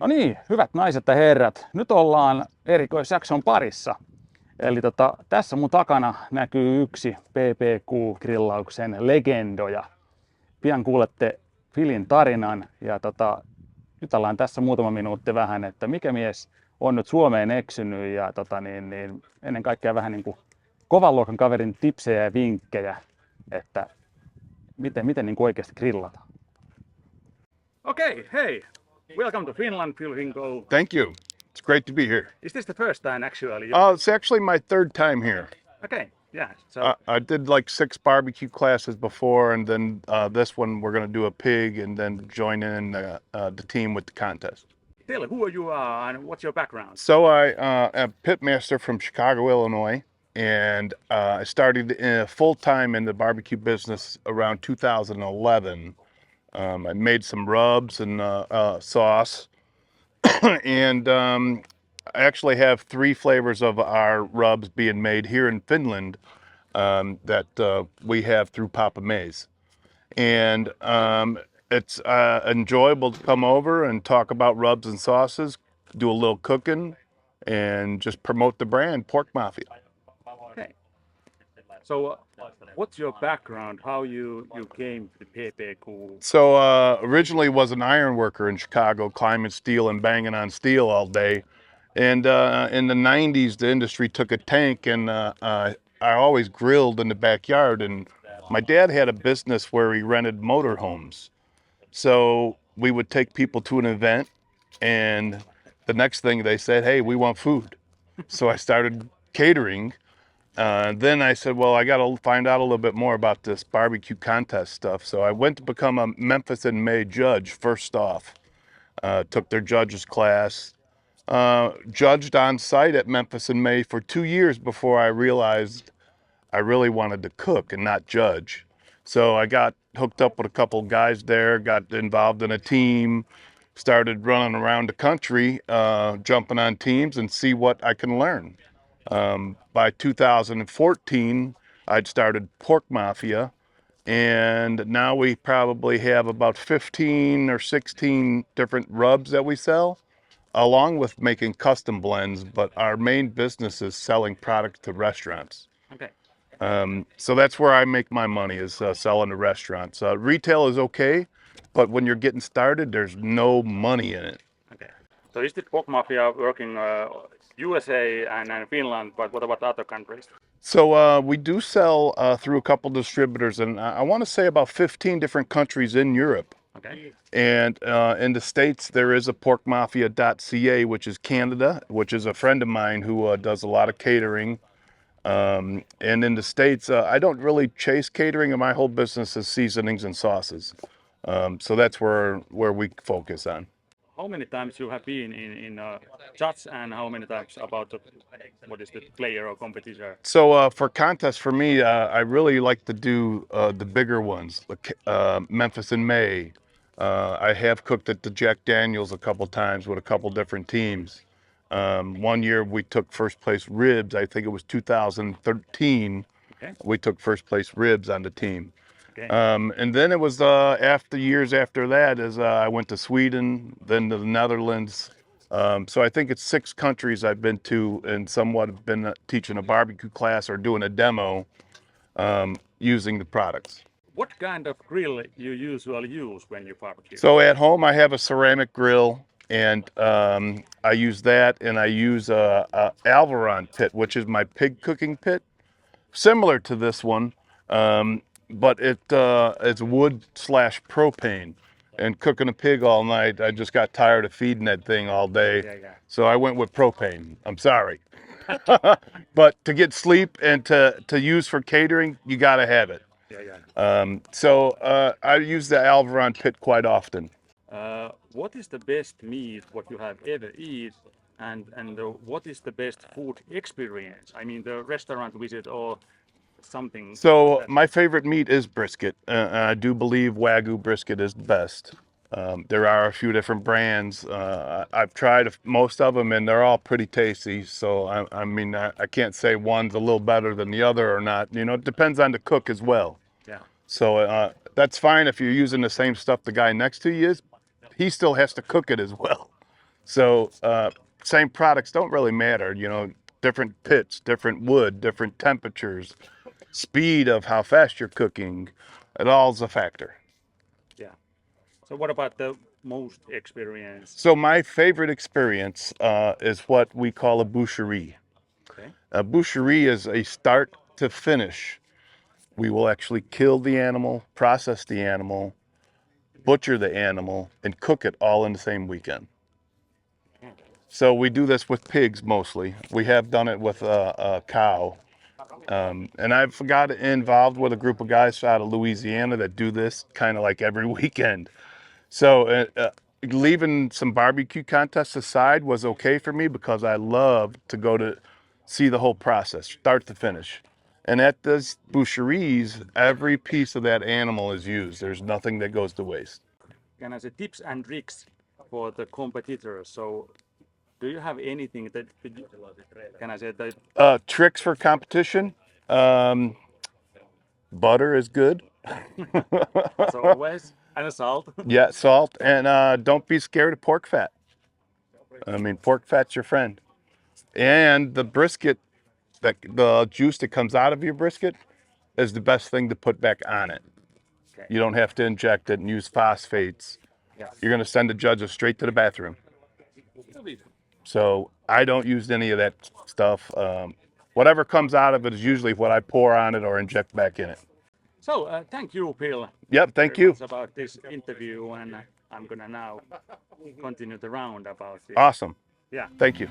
No niin, hyvät naiset ja herrat, nyt ollaan erikoisjakson parissa. Eli tässä mun takana näkyy yksi BBQ-grillauksen legendoja. Pian kuulette Philin tarinan ja jutellaan tässä muutama minuutti vähän, että mikä mies on nyt Suomeen eksynyt ja ennen kaikkea vähän niin kuin kovan luokan kaverin tipsejä ja vinkkejä, että miten niin kuin oikeasti grillataan. Okay, hey! Welcome to Finland, Phil Wingo. Thank you. It's great to be here. Is this the first time actually? It's actually my third time here. Okay, yeah. So I did like 6 barbecue classes before, and then this one we're going to do a pig, and then join in the team with the contest. tell who you are and what's your background? So I am a pitmaster from Chicago, Illinois, and I started full-time in the barbecue business around 2011. I made some rubs and sauce, and I actually have 3 flavors of our rubs being made here in Finland that we have through Papa May's. And it's enjoyable to come over and talk about rubs and sauces, do a little cooking, and just promote the brand, Pork Mafia. Okay. So what's your background? How you came to the BBQ? So originally was an iron worker in Chicago, climbing steel and banging on steel all day. And in the 90s, the industry took a tank, and I always grilled in the backyard. And my dad had a business where he rented motorhomes. So we would take people to an event, and the next thing they said, hey, we want food. So I started catering. Then I said, well, I got to find out a little bit more about this barbecue contest stuff. So I went to become a Memphis and May judge first off. Took their judges class. Judged on site at Memphis and May for 2 years before I realized I really wanted to cook and not judge. So I got hooked up with a couple of guys there, got involved in a team, started running around the country, jumping on teams and see what I can learn. By 2014, I'd started Pork Mafia, and now we probably have about 15 or 16 different rubs that we sell, along with making custom blends, but our main business is selling product to restaurants. Okay. So that's where I make my money, is selling to restaurants. Retail is okay, but when you're getting started, there's no money in it. Okay. So is the Pork Mafia working USA and Finland, but what about other countries? So we do sell through a couple distributors, and I want to say about 15 different countries in Europe. Okay. And in the States, there is a porkmafia.ca, which is Canada, which is a friend of mine who does a lot of catering. And in the States, I don't really chase catering, and my whole business is seasonings and sauces. So that's where we focus on. How many times you have been in judge, and how many times about what is the player or competitor? So for contests, for me, I really like to do the bigger ones, like Memphis and May. I have cooked at the Jack Daniels a couple times with a couple different teams. One year we took first place ribs. I think it was 2013. Okay. We took first place ribs on the team. Okay. And then it was years after that, as I went to Sweden, then to the Netherlands. So I think it's 6 countries I've been to, and somewhat have been teaching a barbecue class or doing a demo using the products. What kind of grill you usually use when you barbecue? So at home I have a ceramic grill, and I use that, and I use a Alvaron pit, which is my pig cooking pit, similar to this one. But it's wood/propane, and cooking a pig all night, I just got tired of feeding that thing all day. Yeah. So I went with propane. I'm sorry. But to get sleep and to use for catering, you got to have it. Yeah. So I use the Alvaron pit quite often. What is the best meat what you have ever eaten, and what is the best food experience? I mean, the restaurant visit or something. So my favorite meat is brisket. I do believe Wagyu brisket is the best. There are a few different brands. I've tried most of them, and they're all pretty tasty. So I mean, I can't say one's a little better than the other or not. You know, it depends on the cook as well. Yeah. So that's fine if you're using the same stuff the guy next to you is. He still has to cook it as well. So same products don't really matter, you know, different pits, different wood, different temperatures, speed of how fast you're cooking, it all's a factor. Yeah. So what about the most experience? So my favorite experience is what we call a boucherie. Okay. A boucherie is a start to finish. We will actually kill the animal, process the animal, butcher the animal, and cook it all in the same weekend. So we do this with pigs mostly. We have done it with a cow. And I've got involved with a group of guys out of Louisiana that do this kind of like every weekend. So leaving some barbecue contests aside was okay for me because I love to go to see the whole process, start to finish. And at these boucheries, every piece of that animal is used. There's nothing that goes to waste. Can I say tips and tricks for the competitors? So do you have anything that can I say that Tricks for competition. Butter is good. as always and salt? Yeah, salt. And don't be scared of pork fat. I mean, pork fat's your friend. And the brisket, the juice that comes out of your brisket is the best thing to put back on it. Okay. You don't have to inject it and use phosphates. Yeah. You're going to send the judges straight to the bathroom. So I don't use any of that stuff. Whatever comes out of it is usually what I pour on it or inject back in it. So thank you, Phil. Yep, thank very you. much about this interview, and I'm gonna now continue the round about this. Awesome. Yeah. Thank you.